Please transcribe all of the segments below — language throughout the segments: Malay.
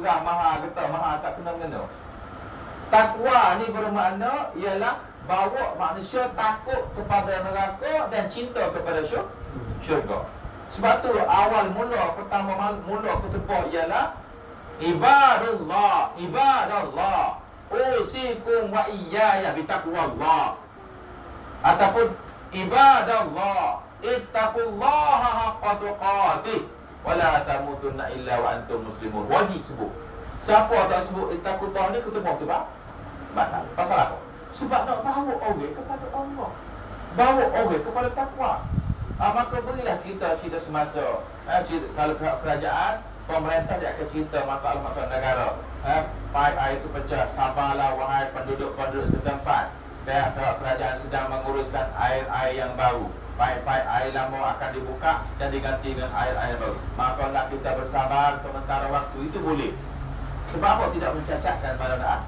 gerah mahal, getah mahal, tak kena mengena. Takwa ni bermakna ialah bawa manusia takut kepada neraka dan cinta kepada syurga. Sebab tu awal mula, pertama mula kutubah ialah ibadallah, ibadallah, usikum wa iyaya bitaqwallah. Ataupun ibadallah, ittaqullaha haqqa tuqatih wa la tamutunna illa wa antum muslimun. Wajib sebut. Siapa tak sebut ittaqullah ni kutubah tu batal. Pasal apa? Sebab nak bawa orang kepada Allah, bawa orang kepada takwa. Maka berilah cerita-cerita semasa. Kalau kerajaan, pemerintah dia akan cerita masalah-masalah negara. Paip air itu pecah, sabarlah wahai penduduk-penduduk setempat. Kerajaan sedang menguruskan air-air yang baru. Paip-paip air lama akan dibuka dan diganti dengan air-air baru. Maka nak kita bersabar sementara waktu itu boleh. Sebab apa? Tidak mencacatkan pada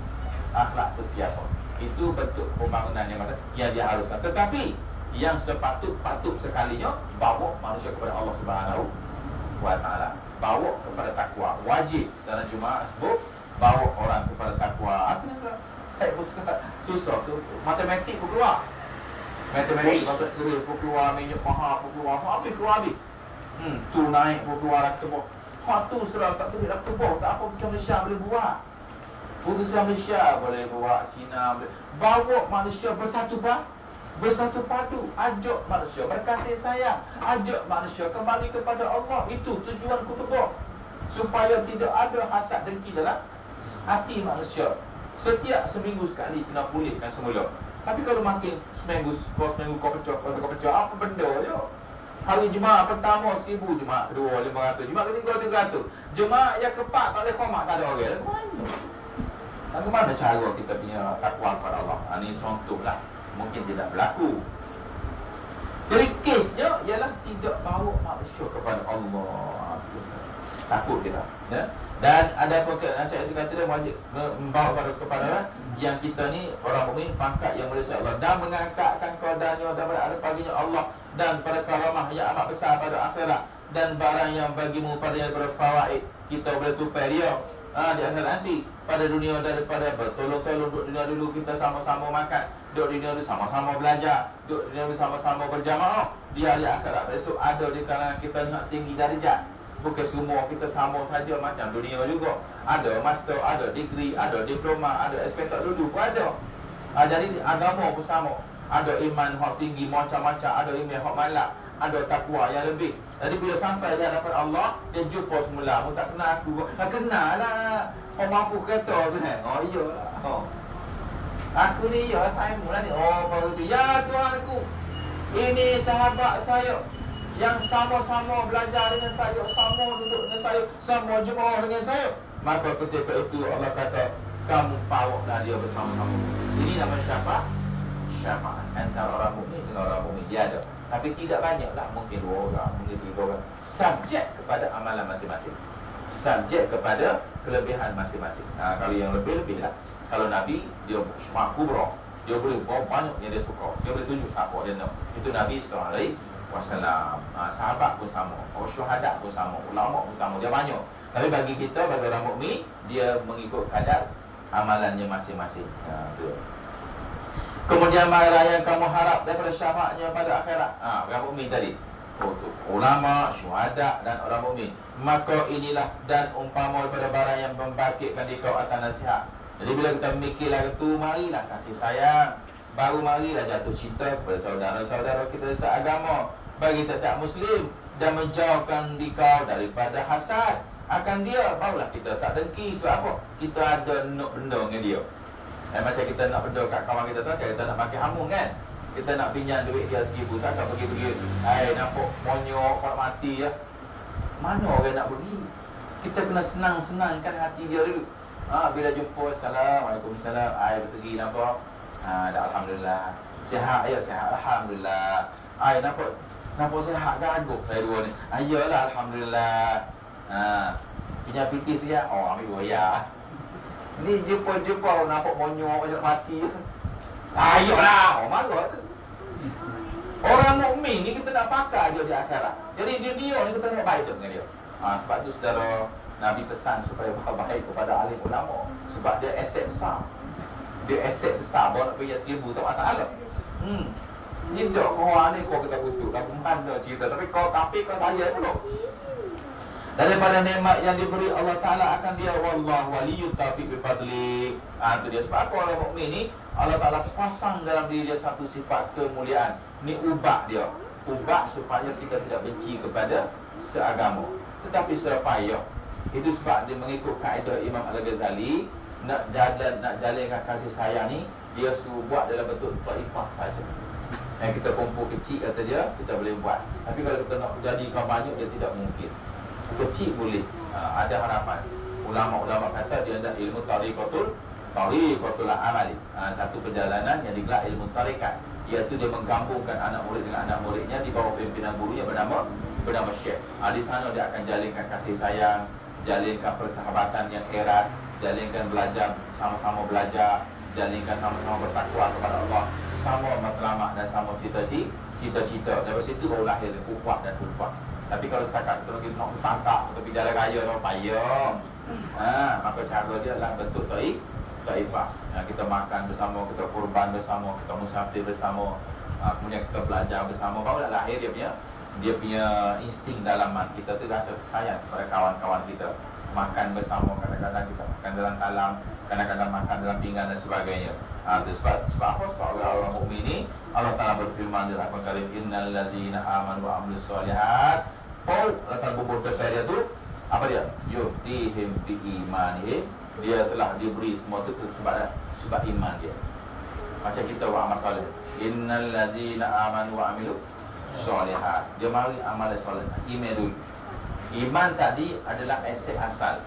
akhlak sesiapa. Itu bentuk pembangunan yang diharuskan. Tetapi yang sepatut sekalinya bawa manusia kepada Allah Subhanahu wa taala, bawa kepada takwa. Wajib dalam Jumaat sebut bawa orang kepada takwa. Artinya susah tu. Matematik pun keluar. Matematik bapak kira pun keluar, minyak mahal pun keluar. Habis keluar habis. Tu naik pun keluar rata bawah. Hak tu serah tak duit rata bawah. Tak apa Putusan Malaysia boleh buat. Putusan Malaysia boleh buat, Sina boleh. Bawa manusia bersatu padu, ajak manusia berkasih sayang, ajak manusia kembali kepada Allah. Itu tujuan kutubah, supaya tidak ada hasad dengki dalam hati manusia. Setiap seminggu sekali kena pulihkan semula. Tapi kalau makin seminggu kau pecah, apa benda je? Hari Jumaat pertama 1000, Jumaat kedua 500, Jumaat ketiga 300, Jumaat yang keempat tak ada khomat, tak ada orang. Bagaimana cara kita punya takwa kepada Allah? Ini contohlah. Mungkin tidak berlaku. Jadi kesnya ialah tidak bawa manusia kepada Allah. Takut kita, ya? Dan ada nasihat itu kata dia wajib membawa kepada yang kita ni orang mukmin pangkat yang mulia Allah dan mengangkatkan kodanya daripada ada paginya Allah dan pada karamah yang amat besar pada akhirat dan barang yang bagimu pada yang berfawaid kita boleh tupai dia di akhirat nanti. Pada dunia daripada bertolong-tolong duduk dunia dulu kita sama-sama makan, duduk dunia dulu sama-sama belajar, duduk dunia dulu sama-sama berjamaah. Di hari akhirat besok ada di kalangan kita nak tinggi darjat. Bukan semua kita sama saja macam dunia juga. Ada master, ada degree, ada diploma, ada SPT dulu pun ada. Jadi agama pun sama. Ada iman hak tinggi macam-macam, ada iman hak malak, ada takwa yang lebih. Jadi bila sampai di hadapan Allah, dia jumpa semula. Mu tak kenal aku. Kenal lah. Oh mampu kereta tu kan. Oh iyalah. Aku ni ya saya mula ni. Oh baru tu. Ya Tuhanku, ini sahabat saya yang sama-sama belajar dengan saya, sama duduk dengan saya, sama jemaah dengan saya. Maka ketika itu Allah kata, kamu bawalah dia bersama-sama. Ini nama syafaat. Syafaat antara orang mukmin dengan orang mukmin dia ada. Tapi tidak banyaklah, mungkin 2 orang, mungkin 3 orang. Subjek kepada amalan masing-masing, subjek kepada kelebihan masing-masing. Kalau yang lebih-lebih lah. Kalau Nabi, dia syafaat kubra, dia boleh bawa banyak yang dia suka. Dia boleh tunjuk siapa dia nak. Itu Nabi SAW. Sahabat pun sama, syuhada pun sama, ulama pun sama. Dia banyak. Tapi bagi kita, bagi orang mukmin, dia mengikut kadar amalannya masing-masing. Kemudian mana yang kamu harap daripada syafaatnya pada akhirat? Orang mukmin tadi, ulama, syuhada dan orang mukmin. Maka inilah dan umpama daripada barang yang membangkitkan di kau atas nasihat. Jadi bila kita mikirlah itu, marilah kasih sayang, baru marilah jatuh cinta kepada saudara-saudara kita seagama, bagi tetap Muslim dan menjauhkan dikau daripada hasad akan dia. Barulah kita tak dengki. Sebab apa? Kita ada nak benda dengan dia. Macam kita nak benda kat kawan kita tu, kita nak pakai hamun kan, kita nak pinjam duit dia 1000, tak nak pergi-pergi nampak monyok kat mati ya. Mana orang nak pergi? Kita kena senang-senangkan hati dia dulu. Bila jumpa, Assalamualaikum, salam, bersegi nampak, dah Alhamdulillah. Sihat ya, sihat Alhamdulillah. Nampak sihat gaguk saya dua ni. Ayolah Alhamdulillah. Pinjam piti sikit. Oh ambil goyah. Ni jumpa nampak monyok macam mati. Ayolah. Oh marah tu. Orang mukmin ni kita nak pakai dia di akhirat. Jadi di dunia ni kita nak baik dengan dia. Sebab tu saudara, Nabi pesan supaya buat baik kepada alim ulama. Sebab dia aset besar. Dia aset besar. Bawa nak bayar 1,000 tak masalah. Ni tak korang ni kau kita kutuk. Lagu mana cerita. Tapi kau saya dulu. Daripada nikmat yang diberi Allah Ta'ala akan dia. Wallahu waliyut taufiq bifadli. Itu dia. Sebab apa orang mukmin ni, Allah Ta'ala pasang dalam diri dia satu sifat kemuliaan. Ni ubah dia. Ubah supaya kita tidak benci kepada seagama. Tetapi serapaya. Itu sebab dia mengikut kaedah Imam Al-Ghazali. Nak jalankan kasih sayang ni, dia suruh buat dalam bentuk taifah saja. Yang kita kumpul kecil kata dia, kita boleh buat. Tapi kalau kita nak jadikan banyak, dia tidak mungkin. Kecil boleh. Ada harapan. Ulama-ulama kata dia ada ilmu tariqatul amali. Satu perjalanan yang digelar ilmu tarikat, iaitu dia menggabungkan anak murid dengan anak muridnya di bawah pimpinan gurunya bernama Syekh. Di sana dia akan jalinkan kasih sayang, jalinkan persahabatan yang erat, jalinkan belajar, sama-sama belajar, jalinkan sama-sama bertakwa kepada Allah, sama matlamat dan sama cita-cita. Dari situ baru lahir ukhuwah dan ulfah. Tapi kalau setakat kita nak tangkap tepi jalan raya orang payah, maka cara dia adalah bentuk taifah. Kita makan bersama, kita kurban bersama, kita musafir bersama, kemudian kita belajar bersama. Baru dah lahir dia punya insting dalaman. Kita tu rasa sayang kepada kawan-kawan kita. Makan bersama, kadang-kadang kita makan dalam talam, kadang-kadang makan dalam pinggan dan sebagainya. Sebab apa? Sebab orang mukmin ni Allah Ta'ala berfirman dalam Al-Quran, innal ladzina amanu wa amilus solihat. Latar bubur kata dia tu apa dia? Yuhtihim bi imanihim. Dia telah diberi semua tu sebab iman dia. Macam kita buat amal soleh. Innal ladzina amanu wa amilus solihat. Dia mari amal soleh. Iman dulu. Iman tadi adalah aset asal.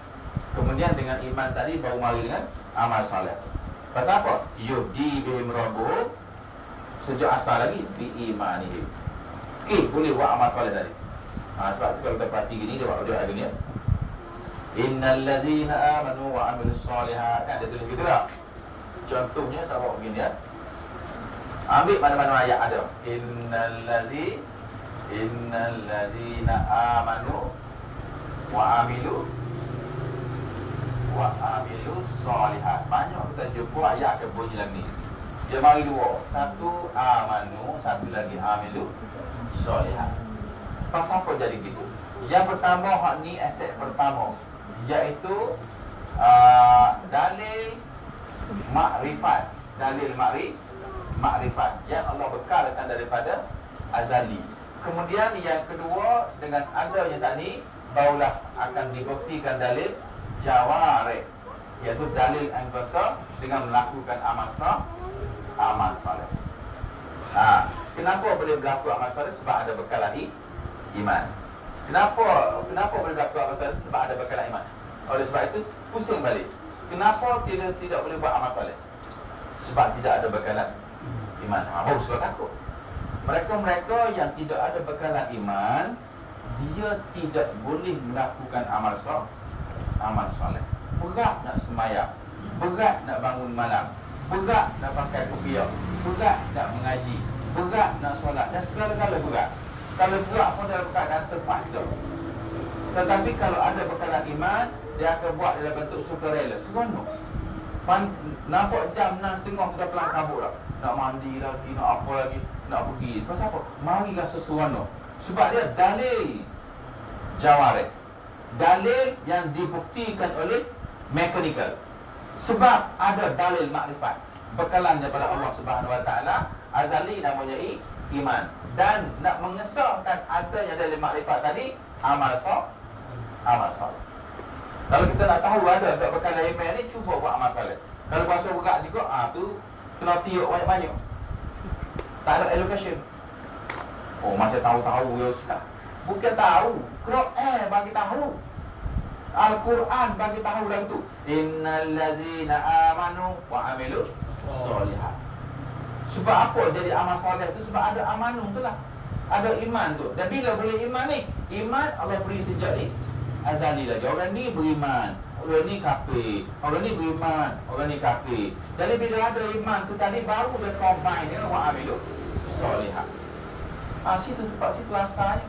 Kemudian dengan iman tadi baru mari dengan amal soleh. Pasal apa? Yuhdi bihim rabbuhum. Sejak asal lagi bi imanihim. Okey, boleh buat amal soleh tadi. Sebab kalau kita perhati gini, dia buat gini ya. Innal ladzina amanu wa amilus solihat. Kan dia tulis gitu tak? Contohnya saya bawa begini ya. Ambil mana-mana ayat ada. Innal ladzina amanu wa amilus solihat. Banyak kita jumpa ayat akan bunyi lagi. Dia bagi dua. Satu amanu, satu lagi amilus solihat. Pasal apa jadi gitu? Yang pertama, hak ni aset pertama, iaitu dalil makrifat. Dalil makrifat yang Allah bekalkan daripada azali. Kemudian yang kedua, dengan adanya tadi, barulah akan dibuktikan dalil jawarih, iaitu dalil anggota dengan melakukan amal soleh. Kenapa boleh berlaku amal soleh? Sebab ada bekalan iman. Kenapa boleh berlaku amal soleh? Sebab ada bekalan iman. Oleh sebab itu, pusing balik. Kenapa tidak boleh buat amal soleh? Sebab tidak ada bekalan iman. Sebab takut. Mereka yang tidak ada bekalan iman, dia tidak boleh melakukan amal soleh. Berat nak sembahyang, berat nak bangun malam, berat nak pakai kopiah, berat nak mengaji, berat nak solat, dan segala-gala berat. Kalau buat pun dalam keadaan terpaksa. Tetapi kalau ada bekalan iman, dia akan buat dalam bentuk sukarela, seronok. Nampak jam 6.30 sudah pelang kabut dah. Nak mandi lagi, nak apa lagi, nak pergi. Pasal apa? Marilah seseronok. Sebab dia dalil jawarih, dalil yang dibuktikan oleh mekanikal. Sebab ada dalil makrifat, bekalan daripada Allah Subhanahu Wa Taala, azali namanya iman. Dan nak mengesahkan adanya dalil makrifat tadi, amal soleh. Kalau kita nak tahu ada tak bekalan iman ni, cuba buat amal soleh. Kalau puasa berat juga, tu kena tiup banyak-banyak. Tak ada allocation. Macam tahu-tahu ya Ustaz. Bukan tahu, Quran bagi tahu. Al-Quran bagi tahu lagu tu. Innal ladzina amanu wa amilus solihat. Sebab apa jadi amal soleh tu? Sebab ada amanu tu lah. Ada iman tu. Dan bila boleh iman ni? Iman Allah beri sejak ni azali lagi. Orang ni beriman, orang ni kafir. Orang ni beriman, orang ni kafir. Jadi bila ada iman tu tadi, baru dia combine dengan wa amilus solihat. Situ tempat situ asalnya.